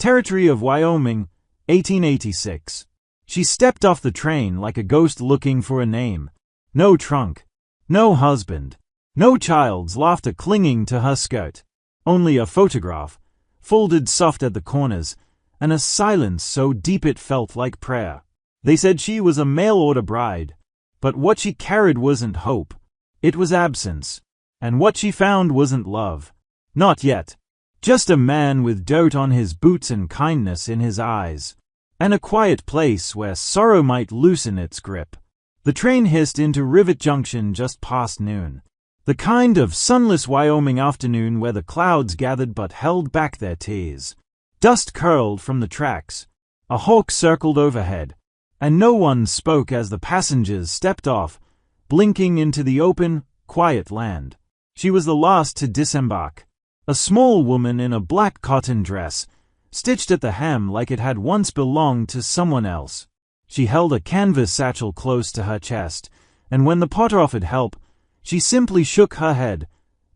Territory of Wyoming, 1886. She stepped off the train like a ghost looking for a name. No trunk. No husband. No child's laughter clinging to her skirt. Only a photograph, folded soft at the corners, and a silence so deep it felt like prayer. They said she was a mail-order bride, but what she carried wasn't hope. It was absence. And what she found wasn't love. Not yet. Just a man with dirt on his boots and kindness in his eyes. And a quiet place where sorrow might loosen its grip. The train hissed into Rivet Junction just past noon. The kind of sunless Wyoming afternoon where the clouds gathered but held back their tears. Dust curled from the tracks. A hawk circled overhead. And no one spoke as the passengers stepped off, blinking into the open, quiet land. She was the last to disembark. A small woman in a black cotton dress, stitched at the hem like it had once belonged to someone else. She held a canvas satchel close to her chest, and when the porter offered help, she simply shook her head.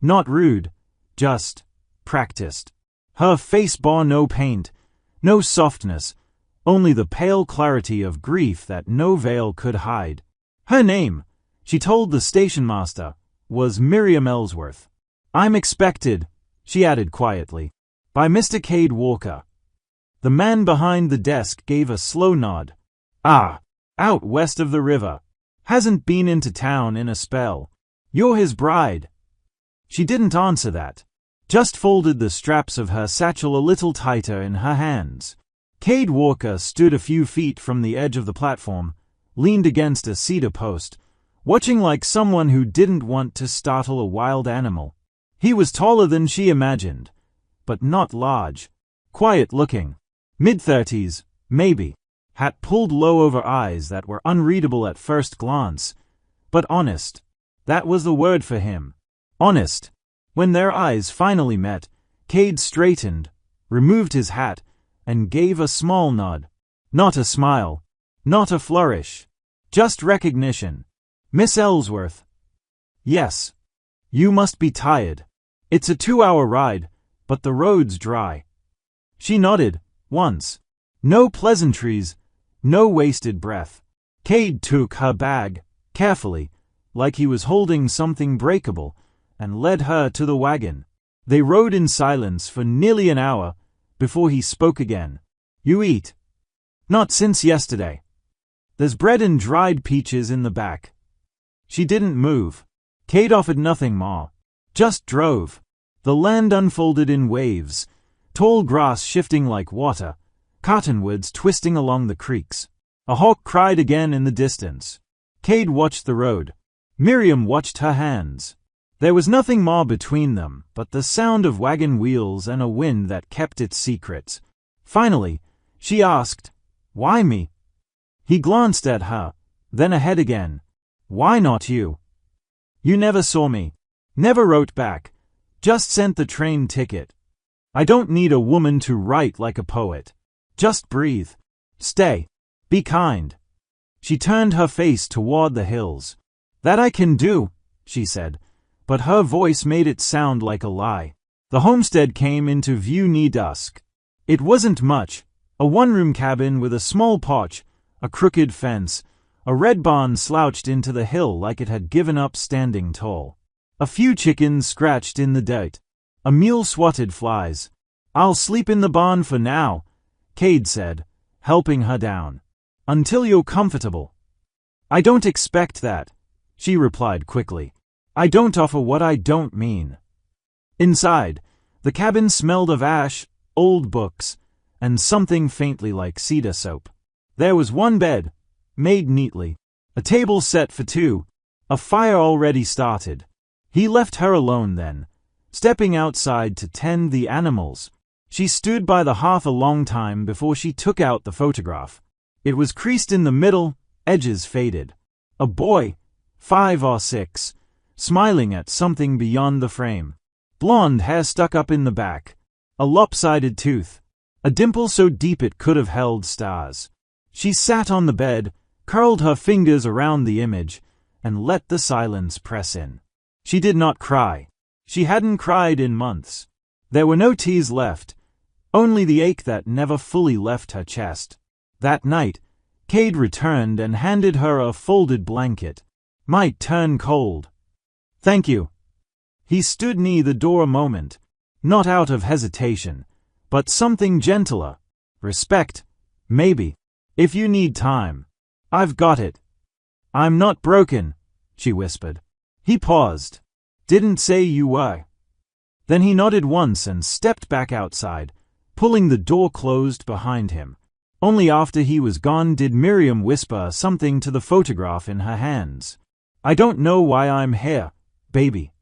Not rude, just practiced. Her face bore no paint, no softness, only the pale clarity of grief that no veil could hide. Her name, she told the station master, was Miriam Ellsworth. "I'm expected," she added quietly, "by Mr. Cade Walker." The man behind the desk gave a slow nod. "Ah, out west of the river. Hasn't been into town in a spell. You're his bride." She didn't answer that, just folded the straps of her satchel a little tighter in her hands. Cade Walker stood a few feet from the edge of the platform, leaned against a cedar post, watching like someone who didn't want to startle a wild animal. He was taller than she imagined, but not large. Quiet-looking. Mid-30s, maybe. Hat pulled low over eyes that were unreadable at first glance, but honest. That was the word for him. Honest. When their eyes finally met, Cade straightened, removed his hat, and gave a small nod. Not a smile. Not a flourish. Just recognition. "Miss Ellsworth." "Yes. You must be tired. It's a 2-hour ride, but the road's dry." She nodded, once. No pleasantries, no wasted breath. Cade took her bag, carefully, like he was holding something breakable, and led her to the wagon. They rode in silence for nearly an hour before he spoke again. "You eat?" "Not since yesterday. There's bread and dried peaches in the back." She didn't move. Cade offered nothing more. Just drove. The land unfolded in waves, tall grass shifting like water, cottonwoods twisting along the creeks. A hawk cried again in the distance. Cade watched the road. Miriam watched her hands. There was nothing more between them but the sound of wagon wheels and a wind that kept its secrets. Finally, she asked, "Why me?" He glanced at her, then ahead again. "Why not you? You never saw me. Never wrote back. Just sent the train ticket. I don't need a woman to write like a poet. Just breathe. Stay. Be kind." She turned her face toward the hills. "That I can do," she said, but her voice made it sound like a lie. The homestead came into view near dusk. It wasn't much, a one-room cabin with a small porch, a crooked fence, a red barn slouched into the hill like it had given up standing tall. A few chickens scratched in the dirt. A mule swatted flies. "I'll sleep in the barn for now," Cade said, helping her down. "Until you're comfortable." "I don't expect that," she replied quickly. "I don't offer what I don't mean." Inside, the cabin smelled of ash, old books, and something faintly like cedar soap. There was one bed, made neatly, a table set for two, a fire already started. He left her alone then, stepping outside to tend the animals. She stood by the hearth a long time before she took out the photograph. It was creased in the middle, edges faded. A boy, 5 or 6, smiling at something beyond the frame. Blonde hair stuck up in the back. A lopsided tooth. A dimple so deep it could have held stars. She sat on the bed, curled her fingers around the image, and let the silence press in. She did not cry. She hadn't cried in months. There were no tears left, only the ache that never fully left her chest. That night, Cade returned and handed her a folded blanket. "Might turn cold." "Thank you." He stood near the door a moment, not out of hesitation, but something gentler. "Respect, maybe. If you need time, I've got it." "I'm not broken," she whispered. He paused. "Didn't say you were." Then he nodded once and stepped back outside, pulling the door closed behind him. Only after he was gone did Miriam whisper something to the photograph in her hands. "I don't know why I'm here, baby."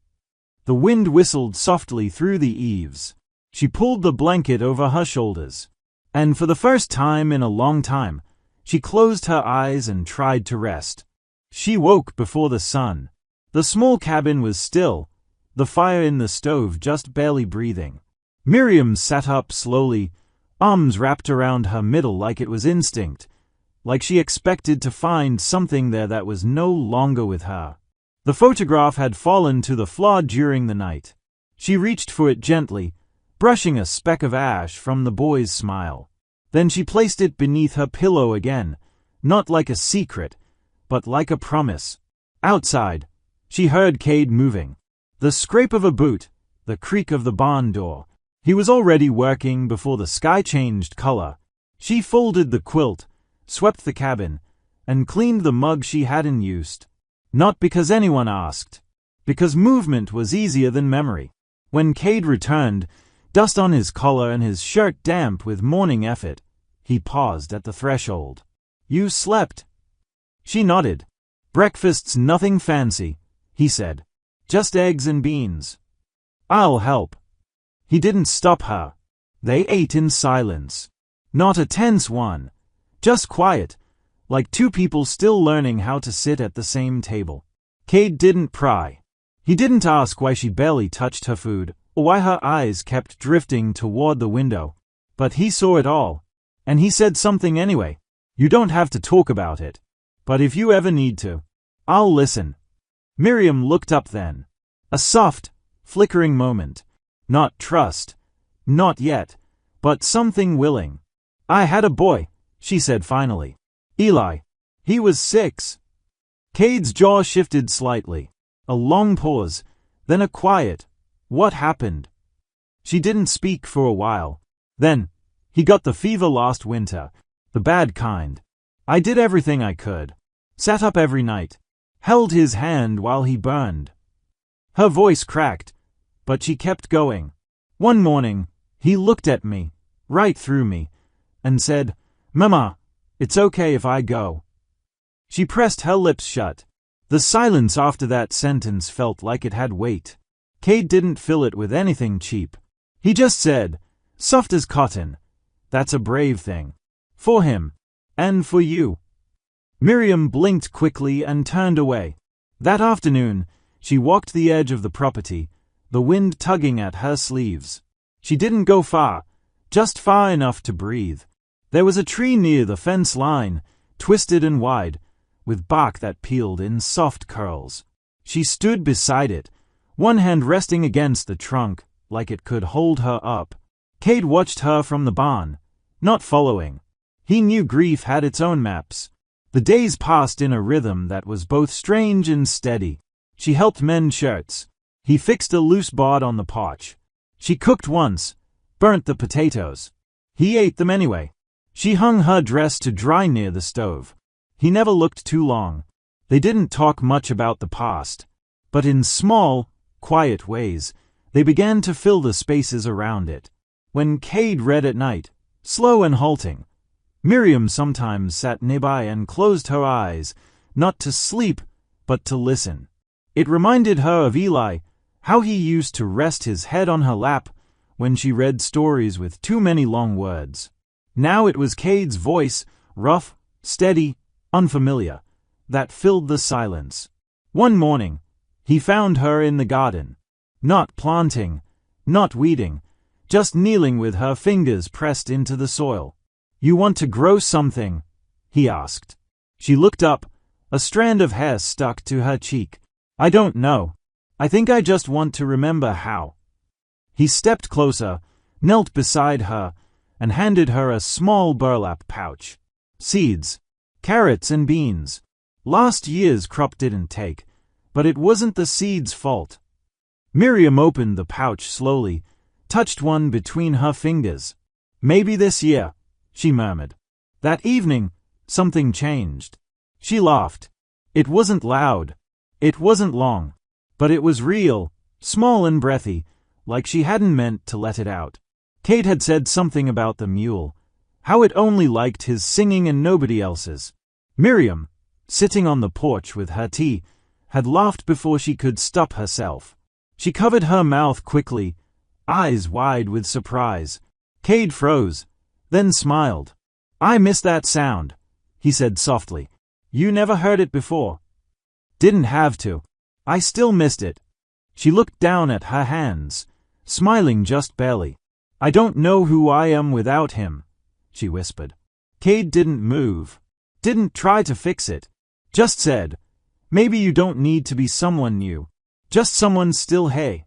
The wind whistled softly through the eaves. She pulled the blanket over her shoulders, and for the first time in a long time, she closed her eyes and tried to rest. She woke before the sun. The small cabin was still, the fire in the stove just barely breathing. Miriam sat up slowly, arms wrapped around her middle like it was instinct, like she expected to find something there that was no longer with her. The photograph had fallen to the floor during the night. She reached for it gently, brushing a speck of ash from the boy's smile. Then she placed it beneath her pillow again, not like a secret, but like a promise. Outside, she heard Cade moving. The scrape of a boot, the creak of the barn door. He was already working before the sky changed color. She folded the quilt, swept the cabin, and cleaned the mug she hadn't used. Not because anyone asked, because movement was easier than memory. When Cade returned, dust on his collar and his shirt damp with morning effort, he paused at the threshold. "You slept?" She nodded. "Breakfast's nothing fancy," he said. "Just eggs and beans." "I'll help." He didn't stop her. They ate in silence. Not a tense one, just quiet, like two people still learning how to sit at the same table. Cade didn't pry. He didn't ask why she barely touched her food, or why her eyes kept drifting toward the window. But he saw it all, and he said something anyway. "You don't have to talk about it, but if you ever need to, I'll listen." Miriam looked up then. A soft, flickering moment. Not trust, not yet, but something willing. "I had a boy," she said finally. "Eli. He was 6. Cade's jaw shifted slightly. A long pause, then a quiet, "What happened?" She didn't speak for a while. Then, "He got the fever last winter, the bad kind. I did everything I could. Sat up every night, held his hand while he burned." Her voice cracked, but she kept going. "One morning, he looked at me, right through me, and said, 'Mama, it's okay if I go.'" She pressed her lips shut. The silence after that sentence felt like it had weight. Cade didn't fill it with anything cheap. He just said, soft as cotton, "That's a brave thing. For him. And for you." Miriam blinked quickly and turned away. That afternoon, she walked the edge of the property, the wind tugging at her sleeves. She didn't go far, just far enough to breathe. There was a tree near the fence line, twisted and wide, with bark that peeled in soft curls. She stood beside it, one hand resting against the trunk, like it could hold her up. Cade watched her from the barn, not following. He knew grief had its own maps. The days passed in a rhythm that was both strange and steady. She helped mend shirts. He fixed a loose board on the porch. She cooked once, burnt the potatoes. He ate them anyway. She hung her dress to dry near the stove. He never looked too long. They didn't talk much about the past, but in small, quiet ways, they began to fill the spaces around it. When Cade read at night, slow and halting, Miriam sometimes sat nearby and closed her eyes, not to sleep, but to listen. It reminded her of Eli, how he used to rest his head on her lap when she read stories with too many long words. Now it was Cade's voice, rough, steady, unfamiliar, that filled the silence. One morning, he found her in the garden. Not planting, not weeding, just kneeling with her fingers pressed into the soil. "You want to grow something?" he asked. She looked up, a strand of hair stuck to her cheek. "I don't know. I think I just want to remember how." He stepped closer, knelt beside her, and handed her a small burlap pouch. Seeds, carrots and beans. Last year's crop didn't take, but it wasn't the seeds' fault. Miriam opened the pouch slowly, touched one between her fingers. Maybe this year, she murmured. That evening, something changed. She laughed. It wasn't loud. It wasn't long. But it was real, small and breathy, like she hadn't meant to let it out. Kate had said something about the mule, how it only liked his singing and nobody else's. Miriam, sitting on the porch with her tea, had laughed before she could stop herself. She covered her mouth quickly, eyes wide with surprise. Cade froze, then smiled. I miss that sound, he said softly. You never heard it before. Didn't have to. I still missed it. She looked down at her hands, smiling just barely. I don't know who I am without him, she whispered. Cade didn't move, didn't try to fix it, just said, maybe you don't need to be someone new, just someone still. Hey.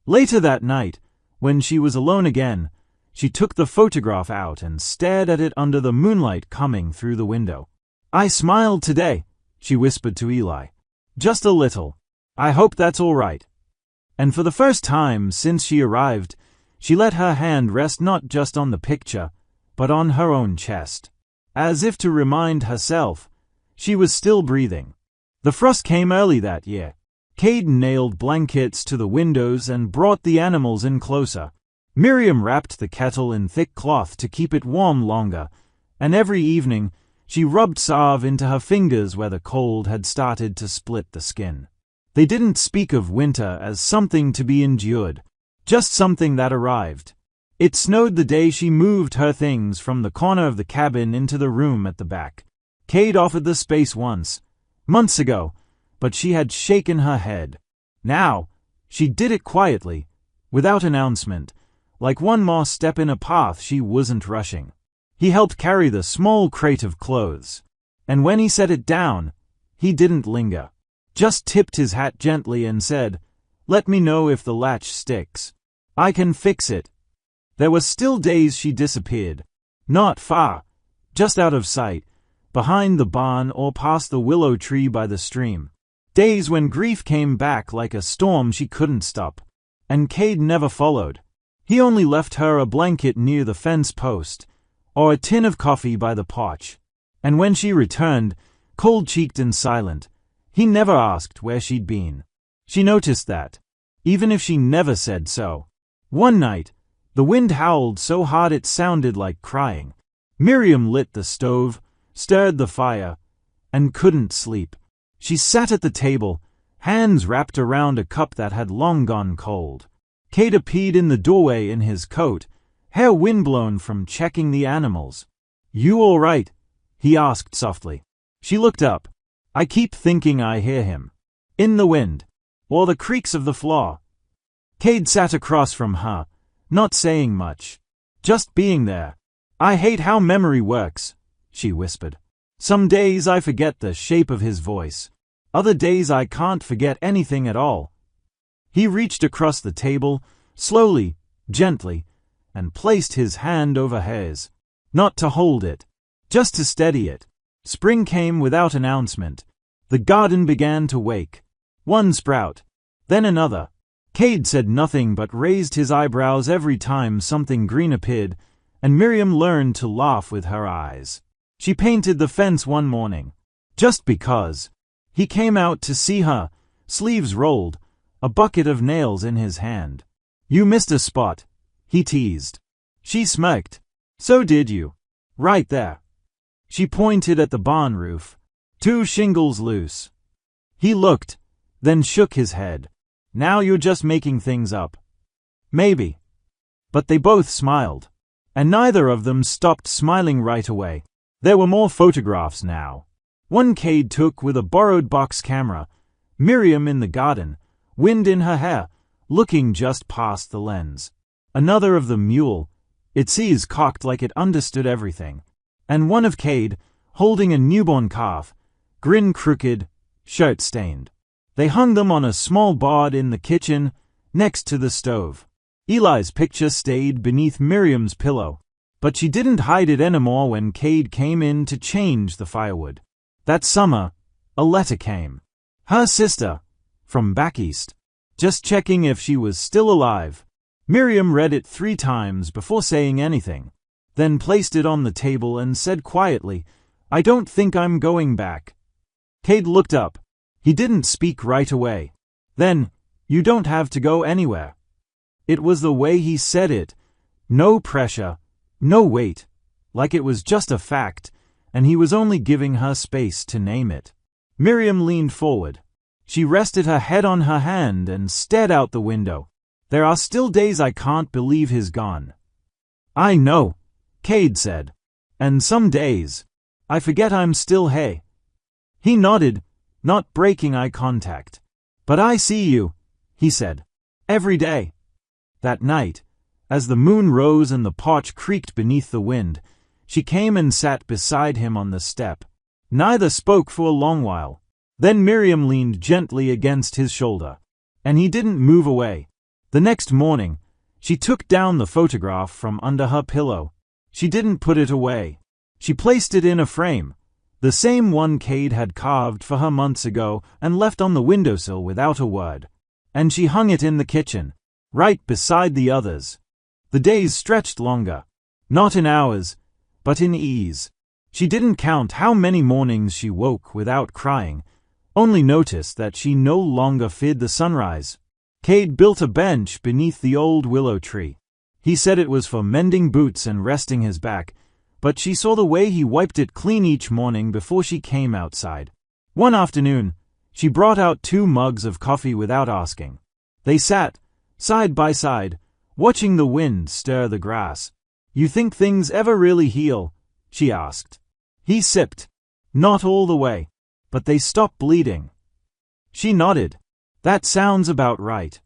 Later that night, when she was alone again, she took the photograph out and stared at it under the moonlight coming through the window. I smiled today, she whispered to Eli. Just a little. I hope that's all right. And for the first time since she arrived, she let her hand rest not just on the picture, but on her own chest, as if to remind herself she was still breathing. The frost came early that year. Cade nailed blankets to the windows and brought the animals in closer. Miriam wrapped the kettle in thick cloth to keep it warm longer, and every evening she rubbed salve into her fingers where the cold had started to split the skin. They didn't speak of winter as something to be endured, just something that arrived. It snowed the day she moved her things from the corner of the cabin into the room at the back. Cade offered the space once, months ago, but she had shaken her head. Now, she did it quietly, without announcement, like one more step in a path she wasn't rushing. He helped carry the small crate of clothes, and when he set it down, he didn't linger. Just tipped his hat gently and said, "Let me know if the latch sticks. I can fix it." There were still days she disappeared. Not far, just out of sight, behind the barn or past the willow tree by the stream. Days when grief came back like a storm she couldn't stop. And Cade never followed. He only left her a blanket near the fence post, or a tin of coffee by the porch. And when she returned, cold-cheeked and silent, he never asked where she'd been. She noticed that, even if she never said so. One night, the wind howled so hard it sounded like crying. Miriam lit the stove, stirred the fire, and couldn't sleep. She sat at the table, hands wrapped around a cup that had long gone cold. Cade appeared in the doorway in his coat, hair windblown from checking the animals. "You all right?" he asked softly. She looked up. "I keep thinking I hear him. In the wind. Or the creaks of the floor." Cade sat across from her, not saying much. Just being there. "I hate how memory works," she whispered. "Some days I forget the shape of his voice. Other days I can't forget anything at all." He reached across the table, slowly, gently, and placed his hand over hers. Not to hold it, just to steady it. Spring came without announcement. The garden began to wake. One sprout, then another. Cade said nothing but raised his eyebrows every time something green appeared, and Miriam learned to laugh with her eyes. She painted the fence one morning, just because. He came out to see her, sleeves rolled, a bucket of nails in his hand. "You missed a spot," he teased. She smirked. "So did you. Right there." She pointed at the barn roof. "2 shingles loose." He looked, then shook his head. "Now you're just making things up." "Maybe." But they both smiled. And neither of them stopped smiling right away. There were more photographs now. One Cade took with a borrowed box camera, Miriam in the garden, wind in her hair, looking just past the lens. Another of the mule, its ears cocked like it understood everything. And one of Cade, holding a newborn calf, grin crooked, shirt stained. They hung them on a small board in the kitchen, next to the stove. Eli's picture stayed beneath Miriam's pillow. But she didn't hide it anymore when Cade came in to change the firewood. That summer, a letter came. Her sister, from back east, just checking if she was still alive. Miriam read it 3 times before saying anything, then placed it on the table and said quietly, "I don't think I'm going back." Cade looked up. He didn't speak right away. Then, "You don't have to go anywhere." It was the way he said it. No pressure, no weight, like it was just a fact, and he was only giving her space to name it. Miriam leaned forward. She rested her head on her hand and stared out the window. "There are still days I can't believe he's gone." "I know," Cade said. "And some days, I forget I'm still here." He nodded, not breaking eye contact. "But I see you," he said. "Every day." That night, as the moon rose and the porch creaked beneath the wind, she came and sat beside him on the step. Neither spoke for a long while. Then Miriam leaned gently against his shoulder, and he didn't move away. The next morning, she took down the photograph from under her pillow. She didn't put it away. She placed it in a frame, the same one Cade had carved for her months ago and left on the windowsill without a word. And she hung it in the kitchen, right beside the others. The days stretched longer, not in hours, but in ease. She didn't count how many mornings she woke without crying, only noticed that she no longer feared the sunrise. Cade built a bench beneath the old willow tree. He said it was for mending boots and resting his back, but she saw the way he wiped it clean each morning before she came outside. One afternoon, she brought out 2 mugs of coffee without asking. They sat, side by side, watching the wind stir the grass. "You think things ever really heal?" she asked. He sipped. "Not all the way, but they stop bleeding." She nodded. "That sounds about right."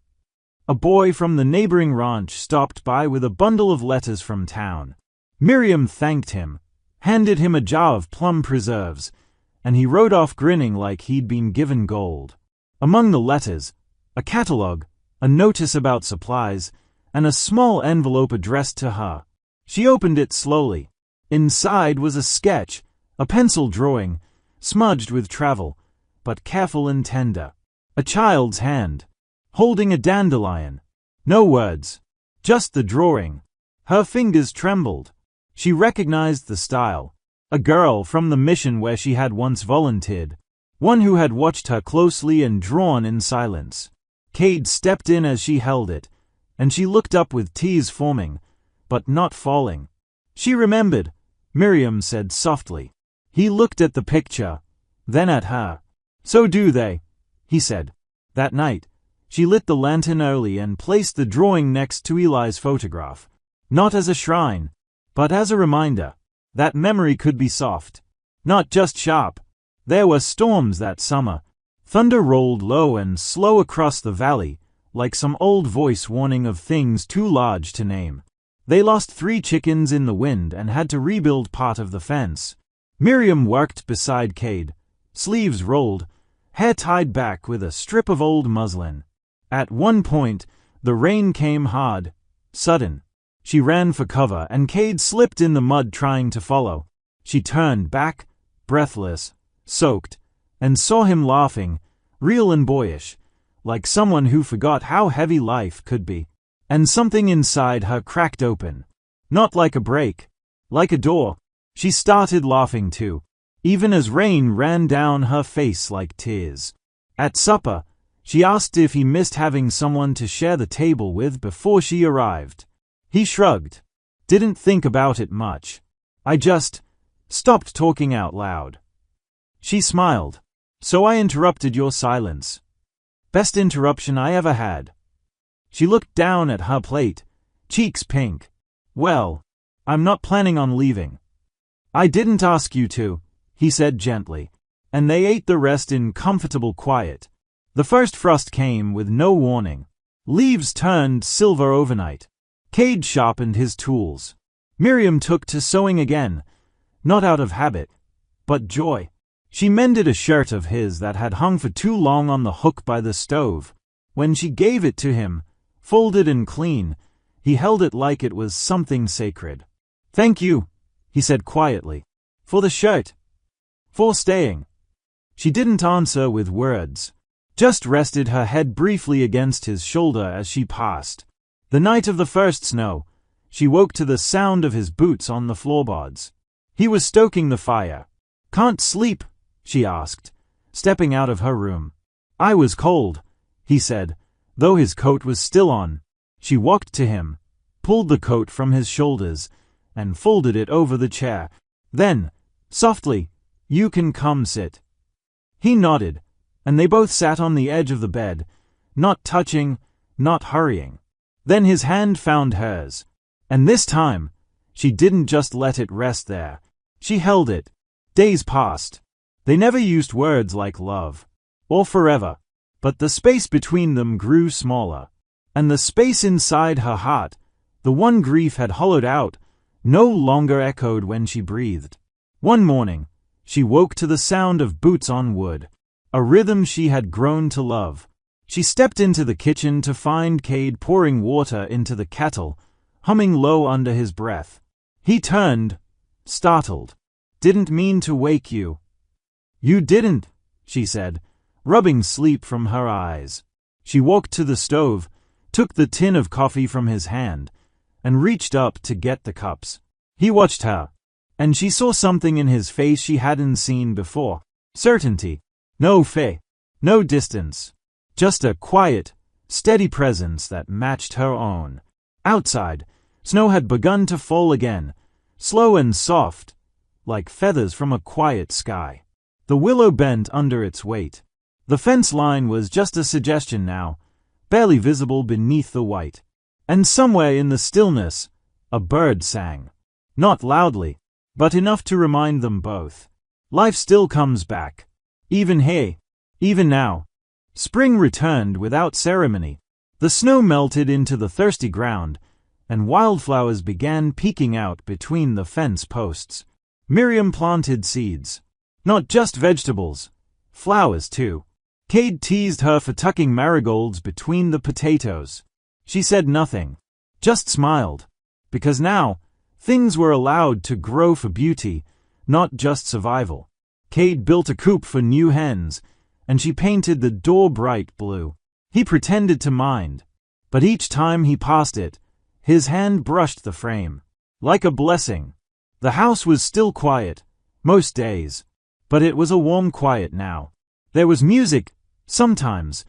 A boy from the neighboring ranch stopped by with a bundle of letters from town. Miriam thanked him, handed him a jar of plum preserves, and he rode off grinning like he'd been given gold. Among the letters, a catalogue, a notice about supplies, and a small envelope addressed to her. She opened it slowly. Inside was a sketch, a pencil drawing, smudged with travel, but careful and tender. A child's hand, holding a dandelion. No words, just the drawing. Her fingers trembled. She recognized the style. A girl from the mission where she had once volunteered. One who had watched her closely and drawn in silence. Cade stepped in as she held it, and she looked up with tears forming, but not falling. She remembered, Miriam said softly. He looked at the picture, then at her. "So do they," he said. That night, she lit the lantern early and placed the drawing next to Eli's photograph, not as a shrine, but as a reminder that memory could be soft, not just sharp. There were storms that summer. Thunder rolled low and slow across the valley, like some old voice warning of things too large to name. They lost 3 chickens in the wind and had to rebuild part of the fence. Miriam worked beside Cade, sleeves rolled, hair tied back with a strip of old muslin. At one point, the rain came hard, sudden. She ran for cover and Cade slipped in the mud trying to follow. She turned back, breathless, soaked, and saw him laughing, real and boyish, like someone who forgot how heavy life could be. And something inside her cracked open. Not like a break, like a door. She started laughing too, even as rain ran down her face like tears. At supper, she asked if he missed having someone to share the table with before she arrived. He shrugged. Didn't think about it much. "I just stopped talking out loud." She smiled. "So I interrupted your silence." "Best interruption I ever had." She looked down at her plate, cheeks pink. "Well, I'm not planning on leaving." "I didn't ask you to," he said gently, and they ate the rest in comfortable quiet. The first frost came with no warning. Leaves turned silver overnight. Cade sharpened his tools. Miriam took to sewing again, not out of habit, but joy. She mended a shirt of his that had hung for too long on the hook by the stove. When she gave it to him, folded and clean, he held it like it was something sacred. Thank you, he said quietly. For the shirt. For staying. She didn't answer with words, just rested her head briefly against his shoulder as she passed. The night of the first snow, she woke to the sound of his boots on the floorboards. He was stoking the fire. Can't sleep? She asked, stepping out of her room. I was cold, he said, though his coat was still on. She walked to him, pulled the coat from his shoulders, and folded it over the chair. Then, softly, you can come sit. He nodded, and they both sat on the edge of the bed, not touching, not hurrying. Then his hand found hers, and this time, she didn't just let it rest there. She held it. Days passed. They never used words like love, or forever, but the space between them grew smaller, and the space inside her heart, the one grief had hollowed out, no longer echoed when she breathed. One morning, she woke to the sound of boots on wood, a rhythm she had grown to love. She stepped into the kitchen to find Cade pouring water into the kettle, humming low under his breath. He turned, startled. Didn't mean to wake you. You didn't, she said, rubbing sleep from her eyes. She walked to the stove, took the tin of coffee from his hand, and reached up to get the cups. He watched her, and she saw something in his face she hadn't seen before. Certainty. No fear. No distance. Just a quiet, steady presence that matched her own. Outside, snow had begun to fall again, slow and soft, like feathers from a quiet sky. The willow bent under its weight. The fence line was just a suggestion now, barely visible beneath the white. And somewhere in the stillness, a bird sang. Not loudly, but enough to remind them both. Life still comes back. Even here. Even now. Spring returned without ceremony. The snow melted into the thirsty ground, and wildflowers began peeking out between the fence posts. Miriam planted seeds. Not just vegetables. Flowers, too. Cade teased her for tucking marigolds between the potatoes. She said nothing, just smiled, because now, things were allowed to grow for beauty, not just survival. Cade built a coop for new hens, and she painted the door bright blue. He pretended to mind, but each time he passed it, his hand brushed the frame. Like a blessing. The house was still quiet, most days, but it was a warm quiet now. There was music, sometimes,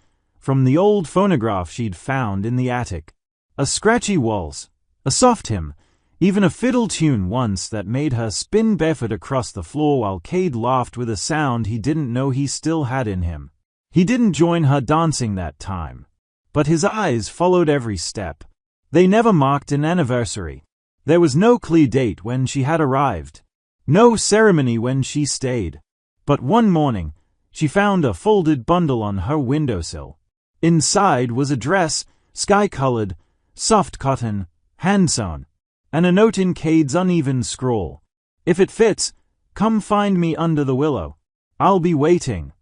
from the old phonograph she'd found in the attic. A scratchy waltz, a soft hymn, even a fiddle tune once that made her spin barefoot across the floor while Cade laughed with a sound he didn't know he still had in him. He didn't join her dancing that time, but his eyes followed every step. They never marked an anniversary. There was no clear date when she had arrived, no ceremony when she stayed. But one morning, she found a folded bundle on her windowsill. Inside was a dress, sky-colored, soft cotton, hand-sewn, and a note in Cade's uneven scrawl. If it fits, come find me under the willow. I'll be waiting.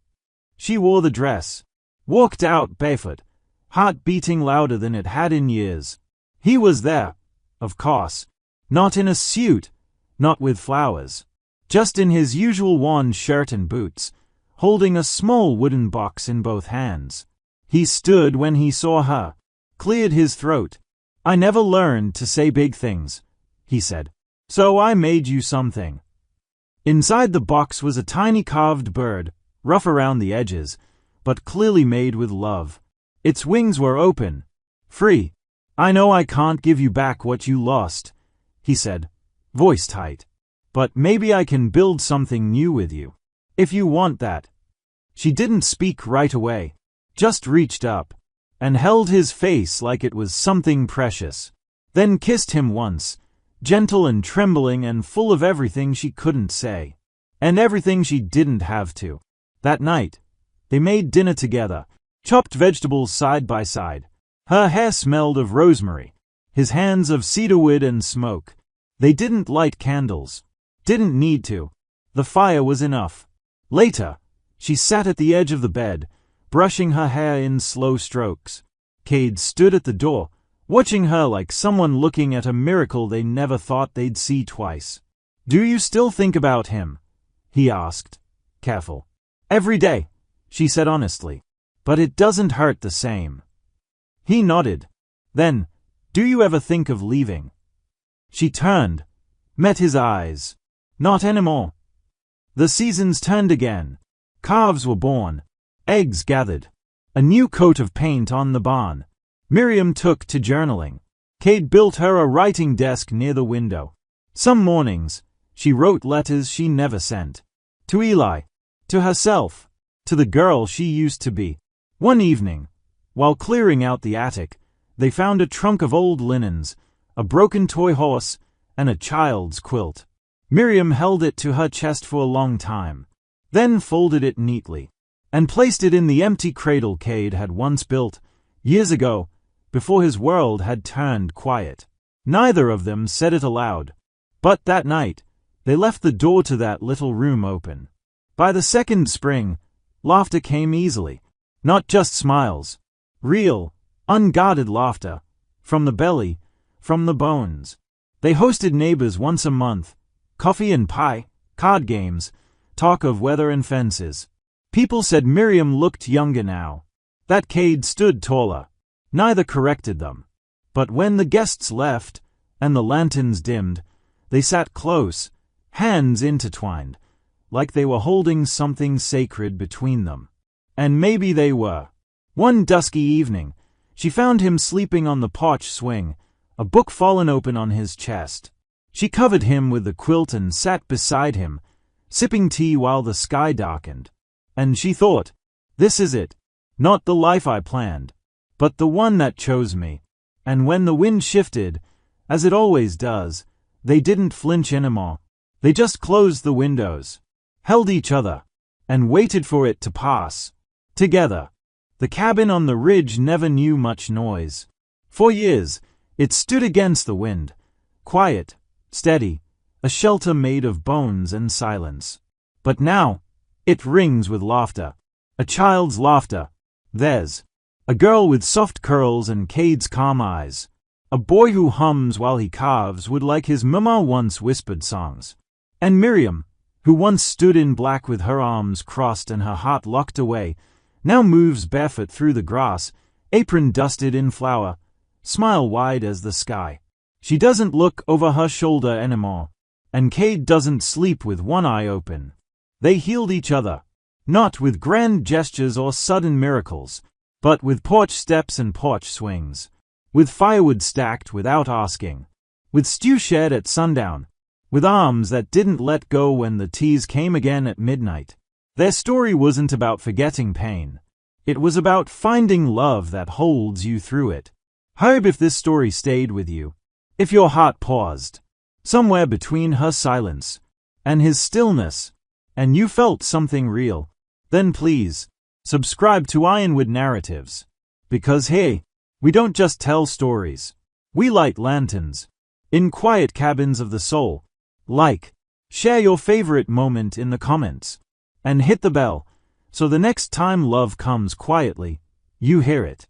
She wore the dress, walked out barefoot, heart beating louder than it had in years. He was there, of course, not in a suit, not with flowers, just in his usual worn shirt and boots, holding a small wooden box in both hands. He stood when he saw her, cleared his throat. I never learned to say big things, he said. So I made you something. Inside the box was a tiny carved bird, rough around the edges, but clearly made with love. Its wings were open, free. I know I can't give you back what you lost, he said, voice tight. But maybe I can build something new with you. If you want that. She didn't speak right away, just reached up, and held his face like it was something precious. Then kissed him once, gentle and trembling and full of everything she couldn't say, and everything she didn't have to. That night, they made dinner together, chopped vegetables side by side. Her hair smelled of rosemary, his hands of cedarwood and smoke. They didn't light candles. Didn't need to. The fire was enough. Later, she sat at the edge of the bed, brushing her hair in slow strokes. Cade stood at the door, watching her like someone looking at a miracle they never thought they'd see twice. "Do you still think about him?" he asked, careful. "Every day," she said honestly. "But it doesn't hurt the same." He nodded. "Then, do you ever think of leaving?" She turned, met his eyes. "Not anymore." The seasons turned again. Calves were born, eggs gathered, a new coat of paint on the barn. Miriam took to journaling. Cade built her a writing desk near the window. Some mornings, she wrote letters she never sent. To Eli, to herself, to the girl she used to be. One evening, while clearing out the attic, they found a trunk of old linens, a broken toy horse, and a child's quilt. Miriam held it to her chest for a long time, then folded it neatly, and placed it in the empty cradle Cade had once built, years ago, before his world had turned quiet. Neither of them said it aloud, but that night, they left the door to that little room open. By the second spring, laughter came easily, not just smiles. Real, unguarded laughter, from the belly, from the bones. They hosted neighbors once a month, coffee and pie, card games, talk of weather and fences. People said Miriam looked younger now, that Cade stood taller. Neither corrected them. But when the guests left, and the lanterns dimmed, they sat close, hands intertwined, like they were holding something sacred between them. And maybe they were. One dusky evening, she found him sleeping on the porch swing, a book fallen open on his chest. She covered him with the quilt and sat beside him, sipping tea while the sky darkened. And she thought, this is it. Not the life I planned, but the one that chose me. And when the wind shifted, as it always does, they didn't flinch anymore. They just closed the windows, held each other, and waited for it to pass. Together. The cabin on the ridge never knew much noise. For years, it stood against the wind, quiet, steady, a shelter made of bones and silence. But now, it rings with laughter. A child's laughter. Theirs. A girl with soft curls and Cade's calm eyes. A boy who hums while he carves would like his mama once whispered songs. And Miriam, who once stood in black with her arms crossed and her heart locked away, now moves barefoot through the grass, apron dusted in flour, smile wide as the sky. She doesn't look over her shoulder anymore, and Cade doesn't sleep with one eye open. They healed each other, not with grand gestures or sudden miracles, but with porch steps and porch swings, with firewood stacked without asking, with stew shared at sundown, with arms that didn't let go when the teas came again at midnight. Their story wasn't about forgetting pain. It was about finding love that holds you through it. Hope if this story stayed with you, if your heart paused, somewhere between her silence and his stillness, and you felt something real, then please, subscribe to Ironwood Narratives. Because hey, we don't just tell stories. We light lanterns in quiet cabins of the soul. Like, share your favorite moment in the comments, and hit the bell, so the next time love comes quietly, you hear it.